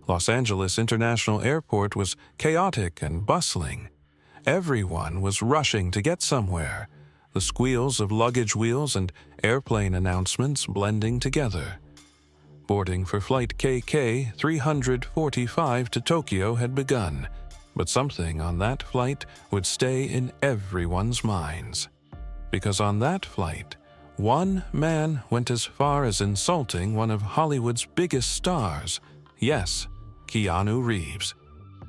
Los Angeles International Airport was chaotic and bustling. Everyone was rushing to get somewhere, the squeals of luggage wheels and airplane announcements blending together. Boarding for flight KK 345 to Tokyo had begun, but something on that flight would stay in everyone's minds. Because on that flight, one man went as far as insulting one of Hollywood's biggest stars. Yes, Keanu Reeves.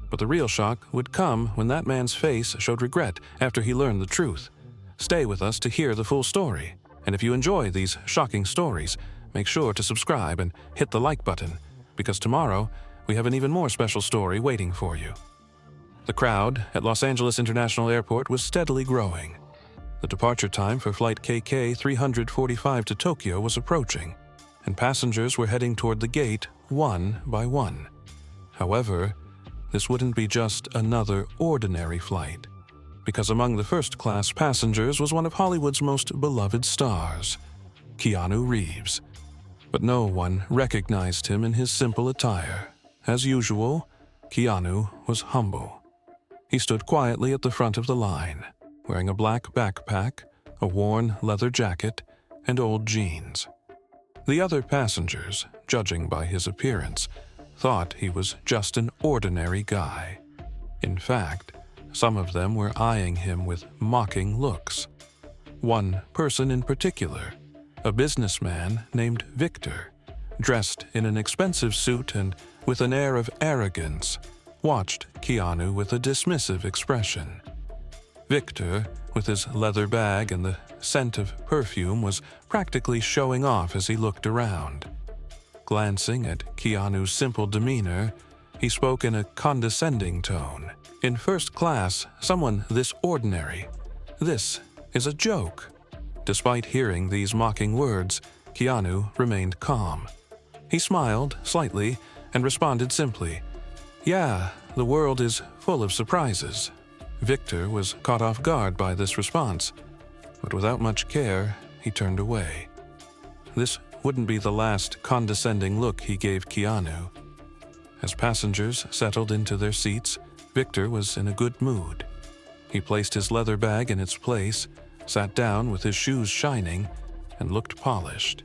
But the real shock would come when that man's face showed regret after he learned the truth. Stay with us to hear the full story. And if you enjoy these shocking stories, make sure to subscribe and hit the like button, because tomorrow we have an even more special story waiting for you. The crowd at Los Angeles International Airport was steadily growing. The departure time for flight KK 345 to Tokyo was approaching, and passengers were heading toward the gate one by one. However, this wouldn't be just another ordinary flight, because among the first-class passengers was one of Hollywood's most beloved stars, Keanu Reeves. But no one recognized him in his simple attire. As usual, Keanu was humble. He stood quietly at the front of the line, wearing a black backpack, a worn leather jacket, and old jeans. The other passengers, judging by his appearance, thought he was just an ordinary guy. In fact, some of them were eyeing him with mocking looks. One person in particular, a businessman named Victor, dressed in an expensive suit and with an air of arrogance, watched Keanu with a dismissive expression. Victor, with his leather bag and the scent of perfume, was practically showing off as he looked around. Glancing at Keanu's simple demeanor, he spoke in a condescending tone. In first class, someone this ordinary. This is a joke. Despite hearing these mocking words, Keanu remained calm. He smiled slightly and responded simply, "Yeah, the world is full of surprises." Victor was caught off guard by this response, but without much care, he turned away. This wouldn't be the last condescending look he gave Keanu. As passengers settled into their seats, Victor was in a good mood. He placed his leather bag in its place, sat down with his shoes shining, and looked polished.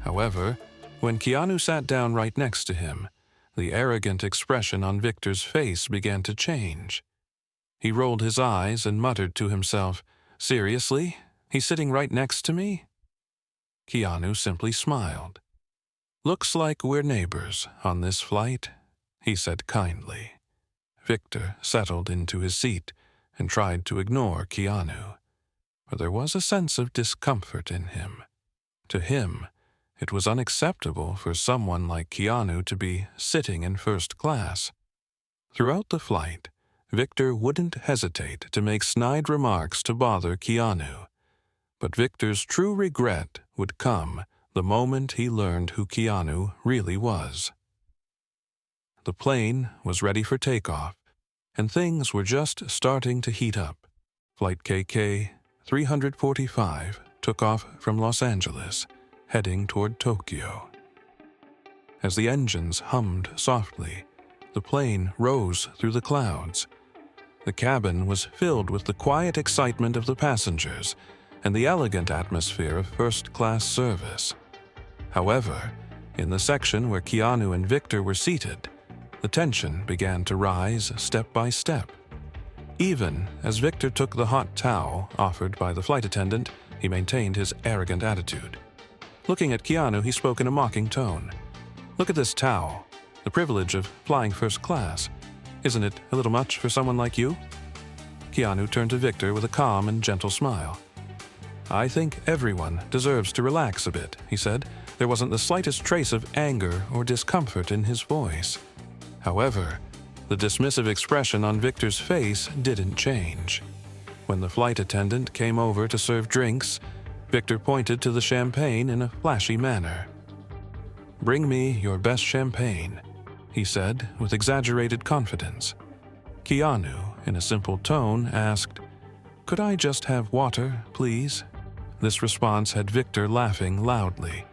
However, when Keanu sat down right next to him, the arrogant expression on Victor's face began to change. He rolled his eyes and muttered to himself, "Seriously? He's sitting right next to me?" Keanu simply smiled. "Looks like we're neighbors on this flight," he said kindly. Victor settled into his seat and tried to ignore Keanu, but there was a sense of discomfort in him. To him, it was unacceptable for someone like Keanu to be sitting in first class. Throughout the flight, Victor wouldn't hesitate to make snide remarks to bother Keanu. But Victor's true regret would come the moment he learned who Keanu really was. The plane was ready for takeoff, and things were just starting to heat up. Flight KK 345 took off from Los Angeles, heading toward Tokyo. As the engines hummed softly, the plane rose through the clouds. The cabin was filled with the quiet excitement of the passengers and the elegant atmosphere of first-class service. However, in the section where Keanu and Victor were seated, the tension began to rise step by step. Even as Victor took the hot towel offered by the flight attendant, he maintained his arrogant attitude. Looking at Keanu, he spoke in a mocking tone. "Look at this towel. The privilege of flying first class. Isn't it a little much for someone like you?" Keanu turned to Victor with a calm and gentle smile. "I think everyone deserves to relax a bit," he said. There wasn't the slightest trace of anger or discomfort in his voice. However, the dismissive expression on Victor's face didn't change. When the flight attendant came over to serve drinks, Victor pointed to the champagne in a flashy manner. "Bring me your best champagne," he said with exaggerated confidence. Keanu, in a simple tone, asked, "Could I just have water, please?" This response had Victor laughing loudly.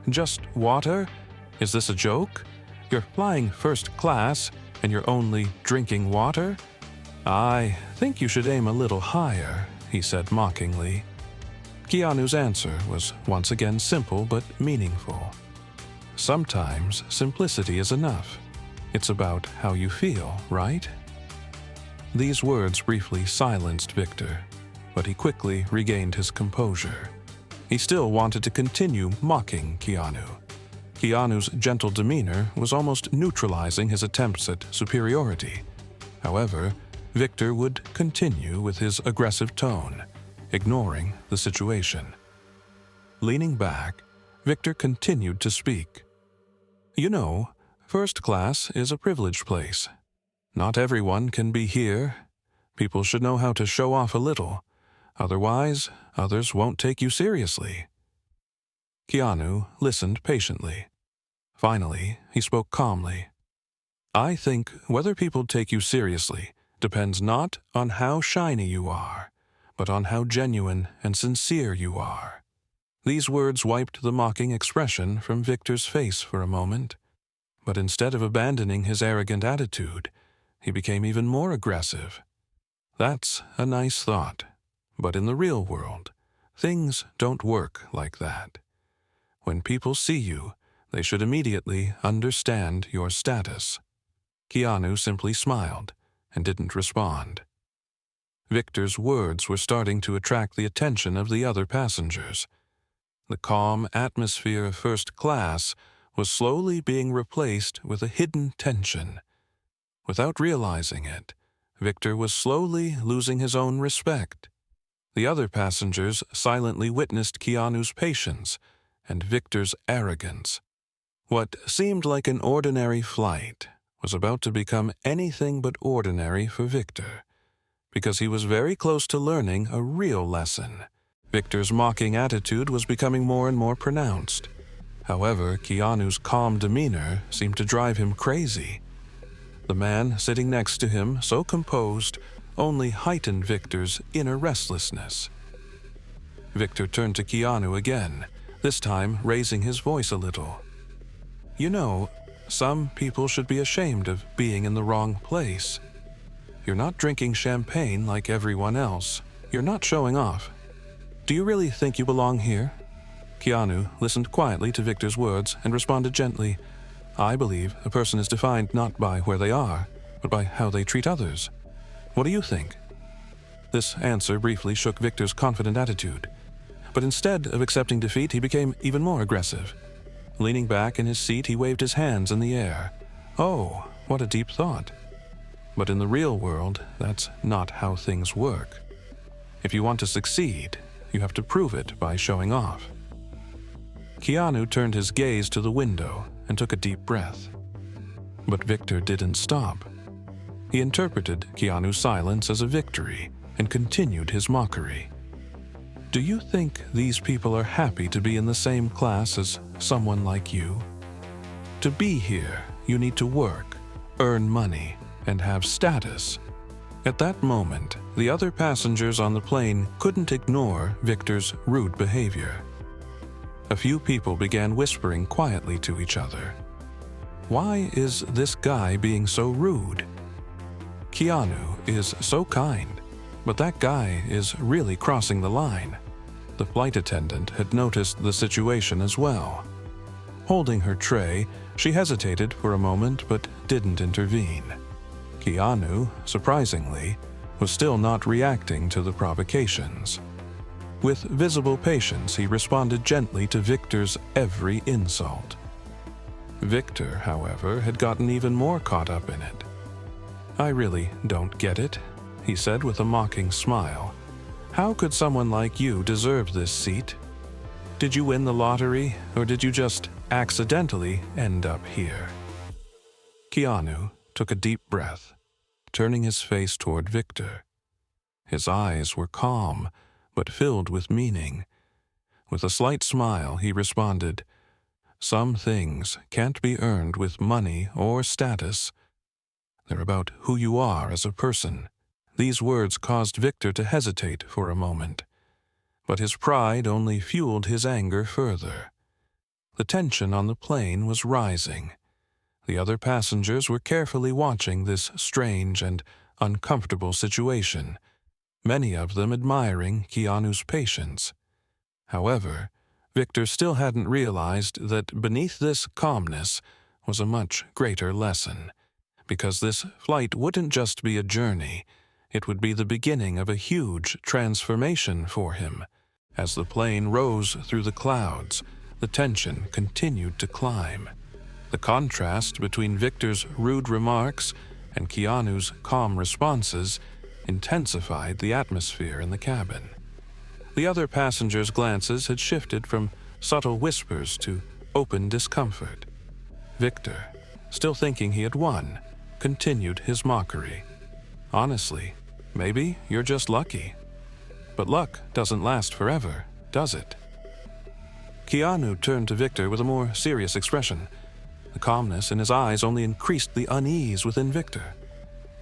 "Just water? Is this a joke? You're flying first class, and you're only drinking water? I think you should aim a little higher, he said mockingly. Keanu's answer was once again simple but meaningful. Sometimes simplicity is enough. It's about how you feel, right? These words briefly silenced Victor, but he quickly regained his composure. He still wanted to continue mocking Keanu. Keanu's gentle demeanor was almost neutralizing his attempts at superiority. However, Victor would continue with his aggressive tone, ignoring the situation. Leaning back, Victor continued to speak. You know, first class is a privileged place. Not everyone can be here. People should know how to show off a little. Otherwise, others won't take you seriously. Keanu listened patiently. Finally, he spoke calmly. I think whether people take you seriously depends not on how shiny you are, but on how genuine and sincere you are. These words wiped the mocking expression from Victor's face for a moment, but instead of abandoning his arrogant attitude, he became even more aggressive. That's a nice thought, but in the real world, things don't work like that. When people see you, they should immediately understand your status. Keanu simply smiled and didn't respond. Victor's words were starting to attract the attention of the other passengers. The calm atmosphere of first class was slowly being replaced with a hidden tension. Without realizing it, Victor was slowly losing his own respect. The other passengers silently witnessed Keanu's patience and Victor's arrogance. What seemed like an ordinary flight was about to become anything but ordinary for Victor, because he was very close to learning a real lesson. Victor's mocking attitude was becoming more and more pronounced. However, Keanu's calm demeanor seemed to drive him crazy. The man sitting next to him, so composed, only heightened Victor's inner restlessness. Victor turned to Keanu again, this time raising his voice a little. You know, some people should be ashamed of being in the wrong place. You're not drinking champagne like everyone else. You're not showing off. Do you really think you belong here? Keanu listened quietly to Victor's words and responded gently. I believe a person is defined not by where they are, but by how they treat others. What do you think? This answer briefly shook Victor's confident attitude. But instead of accepting defeat, he became even more aggressive. Leaning back in his seat, he waved his hands in the air. Oh, what a deep thought. But in the real world, that's not how things work. If you want to succeed, you have to prove it by showing off. Keanu turned his gaze to the window and took a deep breath. But Victor didn't stop. He interpreted Keanu's silence as a victory and continued his mockery. Do you think these people are happy to be in the same class as someone like you? To be here, you need to work, earn money, and have status. At that moment, the other passengers on the plane couldn't ignore Victor's rude behavior. A few people began whispering quietly to each other. Why is this guy being so rude? Keanu is so kind, but that guy is really crossing the line. The flight attendant had noticed the situation as well. Holding her tray, she hesitated for a moment but didn't intervene. Keanu, surprisingly, was still not reacting to the provocations. With visible patience, he responded gently to Victor's every insult. Victor, however, had gotten even more caught up in it. I really don't get it, he said with a mocking smile. How could someone like you deserve this seat? Did you win the lottery, or did you just accidentally end up here? Keanu took a deep breath, turning his face toward Victor. His eyes were calm, but filled with meaning. With a slight smile, he responded, Some things can't be earned with money or status. They're about who you are as a person. These words caused Victor to hesitate for a moment, but his pride only fueled his anger further. The tension on the plane was rising. The other passengers were carefully watching this strange and uncomfortable situation, many of them admiring Keanu's patience. However, Victor still hadn't realized that beneath this calmness was a much greater lesson, because this flight wouldn't just be a journey, it would be the beginning of a huge transformation for him. As the plane rose through the clouds, the tension continued to climb. The contrast between Victor's rude remarks and Keanu's calm responses intensified the atmosphere in the cabin. The other passengers' glances had shifted from subtle whispers to open discomfort. Victor, still thinking he had won, continued his mockery. Honestly, maybe you're just lucky. But luck doesn't last forever, does it? Keanu turned to Victor with a more serious expression. The calmness in his eyes only increased the unease within Victor.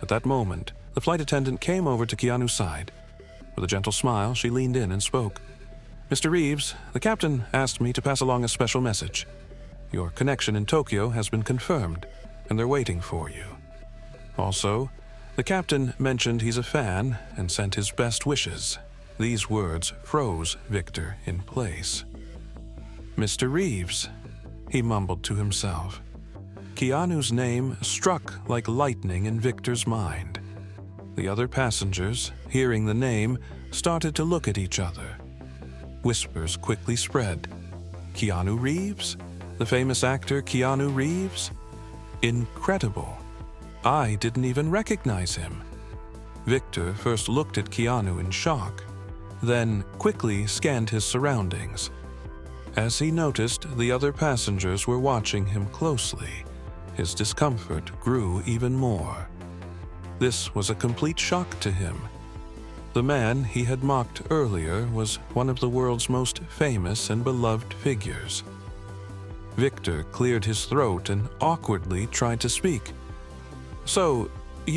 At that moment, the flight attendant came over to Keanu's side. With a gentle smile, she leaned in and spoke. "Mr. Reeves, the captain asked me to pass along a special message. Your connection in Tokyo has been confirmed, and they're waiting for you. Also, the captain mentioned he's a fan and sent his best wishes." These words froze Victor in place. "Mr. Reeves," he mumbled to himself. Keanu's name struck like lightning in Victor's mind. The other passengers, hearing the name, started to look at each other. Whispers quickly spread. Keanu Reeves? The famous actor Keanu Reeves? Incredible. I didn't even recognize him. Victor first looked at Keanu in shock, then quickly scanned his surroundings. As he noticed the other passengers were watching him closely, his discomfort grew even more. This was a complete shock to him. The man he had mocked earlier was one of the world's most famous and beloved figures. Victor cleared his throat and awkwardly tried to speak. "So, are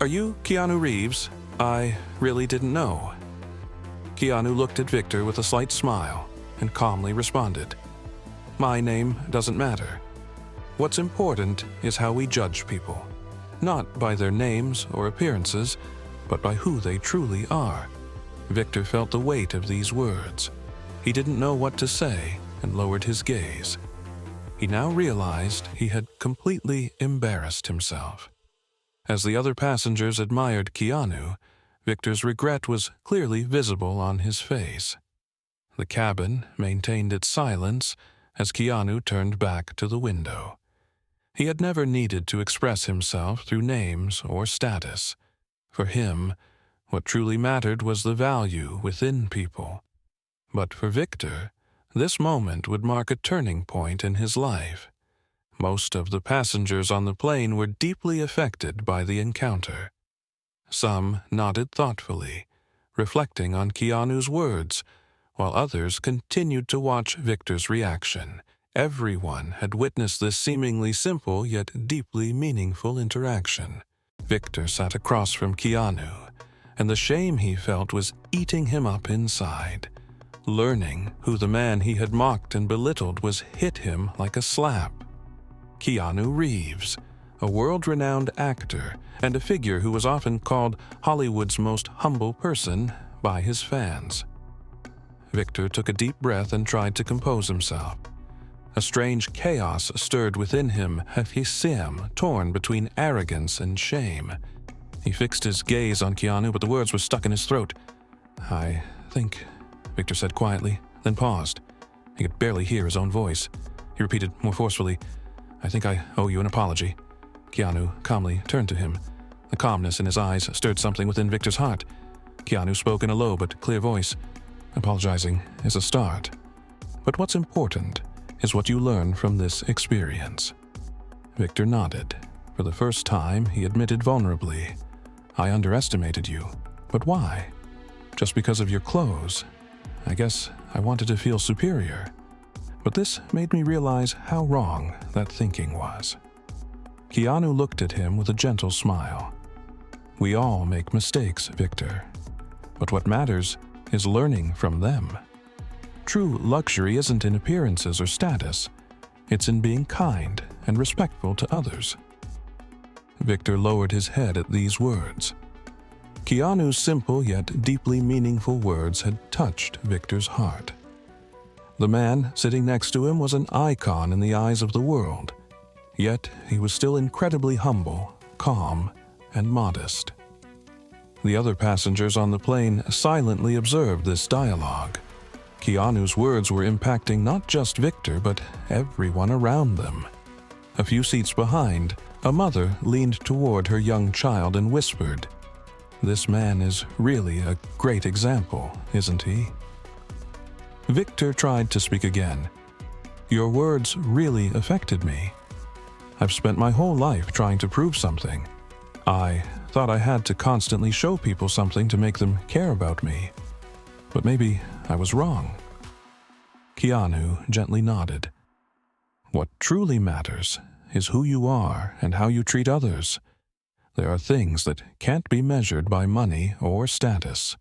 you Keanu Reeves? I really didn't know." Keanu looked at Victor with a slight smile and calmly responded, "My name doesn't matter. What's important is how we judge people, not by their names or appearances, but by who they truly are." Victor felt the weight of these words. He didn't know what to say and lowered his gaze. He now realized he had completely embarrassed himself. As the other passengers admired Keanu, Victor's regret was clearly visible on his face. The cabin maintained its silence as Keanu turned back to the window. He had never needed to express himself through names or status. For him, what truly mattered was the value within people. But for Victor, this moment would mark a turning point in his life. Most of the passengers on the plane were deeply affected by the encounter. Some nodded thoughtfully, reflecting on Keanu's words, while others continued to watch Victor's reaction. Everyone had witnessed this seemingly simple yet deeply meaningful interaction. Victor sat across from Keanu, and the shame he felt was eating him up inside. Learning who the man he had mocked and belittled was hit him like a slap. Keanu Reeves, a world-renowned actor and a figure who was often called Hollywood's most humble person by his fans. Victor took a deep breath and tried to compose himself. A strange chaos stirred within him as he seemed torn between arrogance and shame. He fixed his gaze on Keanu, but the words were stuck in his throat. "I think," Victor said quietly, then paused. He could barely hear his own voice. He repeated more forcefully, "I think I owe you an apology." Keanu calmly turned to him. The calmness in his eyes stirred something within Victor's heart. Keanu spoke in a low but clear voice. "Apologizing is a start. But what's important is what you learn from this experience." Victor nodded. For the first time, he admitted vulnerably, "I underestimated you. But why? Just because of your clothes? I guess I wanted to feel superior." But this made me realize how wrong that thinking was. Keanu looked at him with a gentle smile. "We all make mistakes, Victor. But what matters is learning from them. True luxury isn't in appearances or status. It's in being kind and respectful to others. Victor lowered his head at these words. Keanu's simple yet deeply meaningful words had touched Victor's heart. The man sitting next to him was an icon in the eyes of the world, yet he was still incredibly humble, calm, and modest. The other passengers on the plane silently observed this dialogue. Keanu's words were impacting not just Victor, but everyone around them. A few seats behind, a mother leaned toward her young child and whispered, "This man is really a great example, isn't he?" Victor tried to speak again. "Your words really affected me. I've spent my whole life trying to prove something. I thought I had to constantly show people something to make them care about me. But maybe I was wrong." Keanu gently nodded. "What truly matters is who you are and how you treat others. There are things that can't be measured by money or status,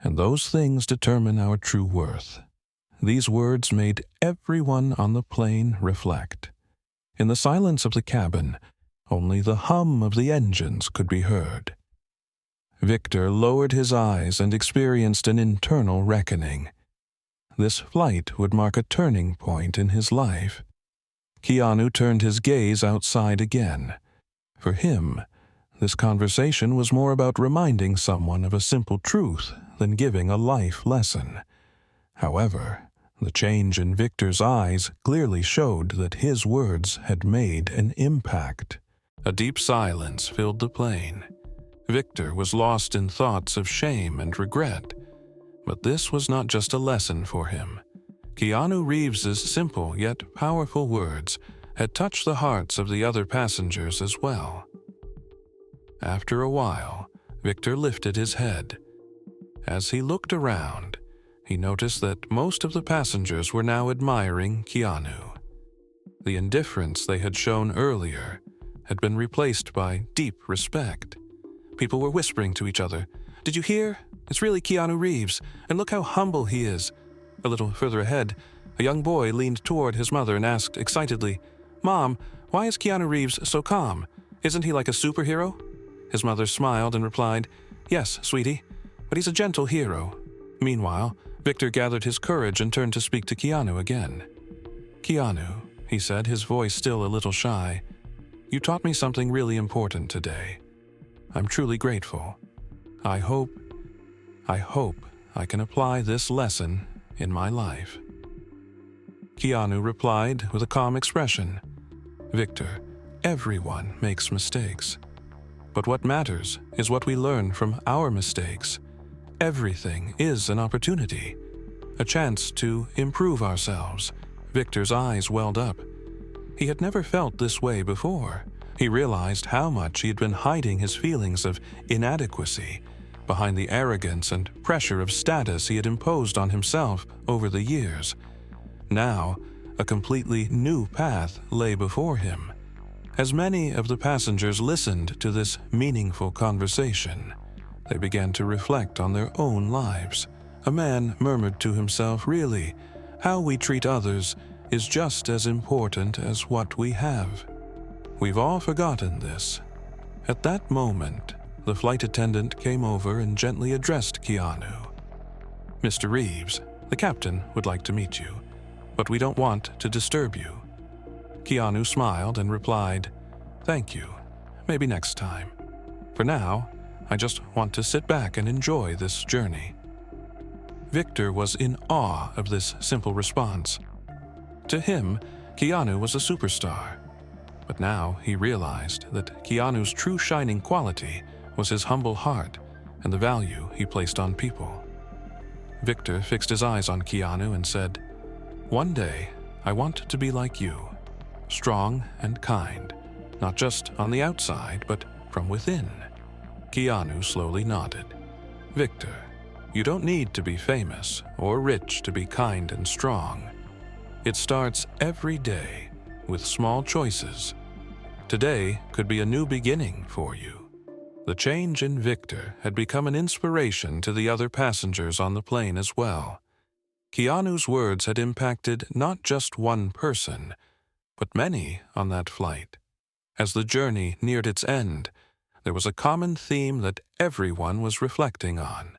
and those things determine our true worth." These words made everyone on the plane reflect. In the silence of the cabin, only the hum of the engines could be heard. Victor lowered his eyes and experienced an internal reckoning. This flight would mark a turning point in his life. Keanu turned his gaze outside again. For him, this conversation was more about reminding someone of a simple truth than giving a life lesson. However, the change in Victor's eyes clearly showed that his words had made an impact. A deep silence filled the plane. Victor was lost in thoughts of shame and regret. But this was not just a lesson for him. Keanu Reeves's simple yet powerful words had touched the hearts of the other passengers as well. After a while, Victor lifted his head. As he looked around, he noticed that most of the passengers were now admiring Keanu. The indifference they had shown earlier had been replaced by deep respect. People were whispering to each other, "Did you hear? It's really Keanu Reeves, and look how humble he is." A little further ahead, a young boy leaned toward his mother and asked excitedly, "Mom, why is Keanu Reeves so calm? Isn't he like a superhero?" His mother smiled and replied, "Yes, sweetie, but he's a gentle hero." Meanwhile, Victor gathered his courage and turned to speak to Keanu again. "Keanu," he said, his voice still a little shy, "you taught me something really important today. I'm truly grateful. I hope I can apply this lesson in my life." Keanu replied with a calm expression, "Victor, everyone makes mistakes. But what matters is what we learn from our mistakes. Everything is an opportunity, a chance to improve ourselves." Victor's eyes welled up. He had never felt this way before. He realized how much he had been hiding his feelings of inadequacy behind the arrogance and pressure of status he had imposed on himself over the years. Now, a completely new path lay before him. As many of the passengers listened to this meaningful conversation, they began to reflect on their own lives. A man murmured to himself, "Really, how we treat others is just as important as what we have. We've all forgotten this." At that moment, the flight attendant came over and gently addressed Keanu. "Mr. Reeves, the captain would like to meet you, but we don't want to disturb you." Keanu smiled and replied, "Thank you. Maybe next time. For now, I just want to sit back and enjoy this journey." Victor was in awe of this simple response. To him, Keanu was a superstar. But now he realized that Keanu's true shining quality was his humble heart and the value he placed on people. Victor fixed his eyes on Keanu and said, "One day, I want to be like you, strong and kind, not just on the outside, but from within." Keanu slowly nodded. "Victor, you don't need to be famous or rich to be kind and strong. It starts every day with small choices. Today could be a new beginning for you." The change in Victor had become an inspiration to the other passengers on the plane as well. Keanu's words had impacted not just one person, but many on that flight. As the journey neared its end, there was a common theme that everyone was reflecting on.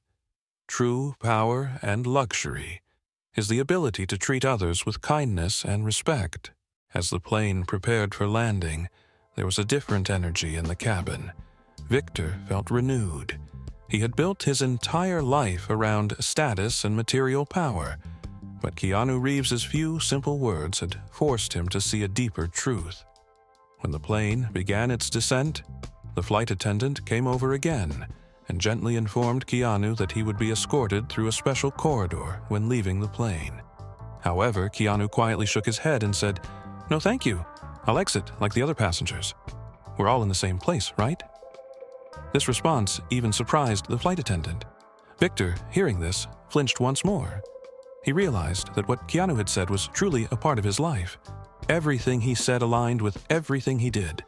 True power and luxury is the ability to treat others with kindness and respect. As the plane prepared for landing, there was a different energy in the cabin. Victor felt renewed. He had built his entire life around status and material power, but Keanu Reeves's few simple words had forced him to see a deeper truth. When the plane began its descent, the flight attendant came over again and gently informed Keanu that he would be escorted through a special corridor when leaving the plane. However, Keanu quietly shook his head and said, "No, thank you. I'll exit like the other passengers. We're all in the same place, right?" This response even surprised the flight attendant. Victor, hearing this, flinched once more. He realized that what Keanu had said was truly a part of his life. Everything he said aligned with everything he did.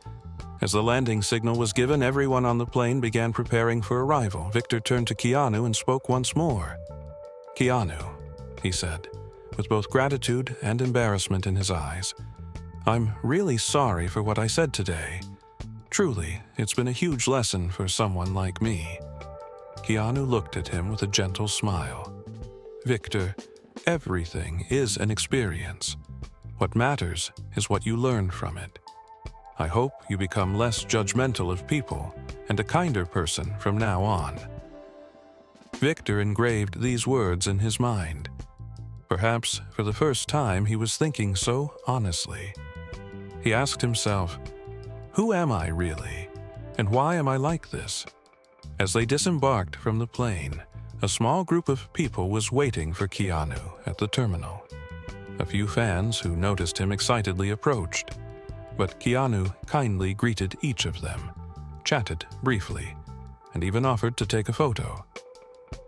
As the landing signal was given, everyone on the plane began preparing for arrival. Victor turned to Keanu and spoke once more. "Keanu," he said, with both gratitude and embarrassment in his eyes, "I'm really sorry for what I said today. Truly, it's been a huge lesson for someone like me." Keanu looked at him with a gentle smile. "Victor, everything is an experience. What matters is what you learn from it. I hope you become less judgmental of people and a kinder person from now on." Victor engraved these words in his mind. Perhaps for the first time he was thinking so honestly. He asked himself, "Who am I really? And why am I like this?" As they disembarked from the plane, a small group of people was waiting for Keanu at the terminal. A few fans who noticed him excitedly approached, but Keanu kindly greeted each of them, chatted briefly, and even offered to take a photo.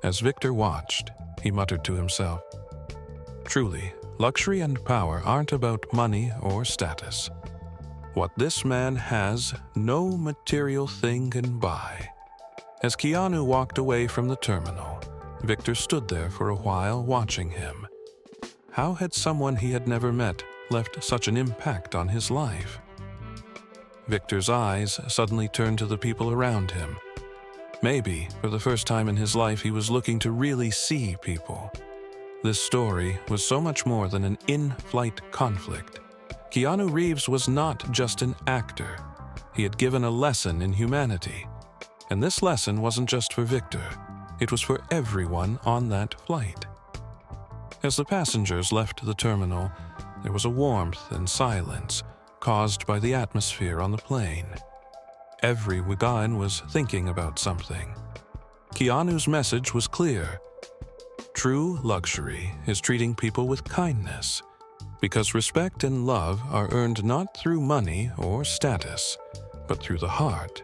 As Victor watched, he muttered to himself, "Truly, luxury and power aren't about money or status. What this man has, no material thing can buy." As Keanu walked away from the terminal, Victor stood there for a while watching him. How had someone he had never met left such an impact on his life? Victor's eyes suddenly turned to the people around him. Maybe, for the first time in his life, he was looking to really see people. This story was so much more than an in-flight conflict. Keanu Reeves was not just an actor. He had given a lesson in humanity. And this lesson wasn't just for Victor. It was for everyone on that flight. As the passengers left the terminal, there was a warmth and silence caused by the atmosphere on the plane. Everyone was thinking about something. Keanu's message was clear. True luxury is treating people with kindness, because respect and love are earned not through money or status, but through the heart.